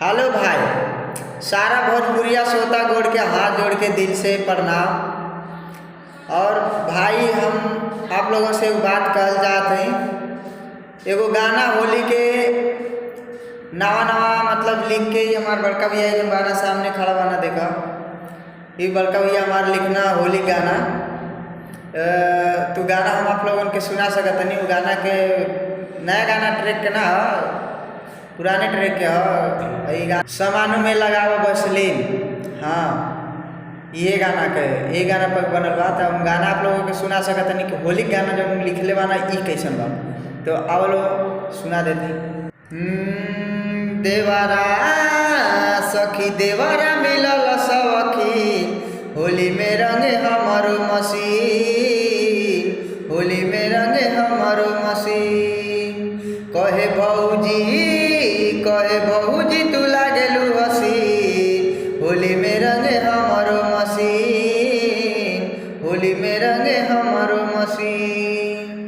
Hello भाई, सारा भोजपुरिया श्रोता गोड़ के हाथ जोड़ के दिल से प्रणाम। और भाई हम आप लोगों से एक बात कहल जात है। एगो गाना होली के नवा नवा मतलब लिख के हमार बड़का भैया जो गाना सामने खड़ा बाना देखा, ये बड़का भैया हमार लिखना होली गाना। तो गाना हम आप लोगों के सुना सकत नहीं। वो गाना के नया गाना ट्रैक के ना पुराने ट्रैक के हो सामानों में लगाओ बसलीन। हाँ, ये गाना के ये गाना पर बनल बा। तो हम गाना आप लोगों के सुना सकत नहीं कि होली गाना जब लिखले बाना ई कैसन बा। तो आओ लो सुना देते। देवारा सखी देवारा मिलल सखी, होली में रंगे हमारो मसीन, होली में रंगे हमारो मसीन। कहे भौजी तू लागेलू हसीन, होली में रंगे हमारो मसीन, होली में रंगे हमारो मसीन।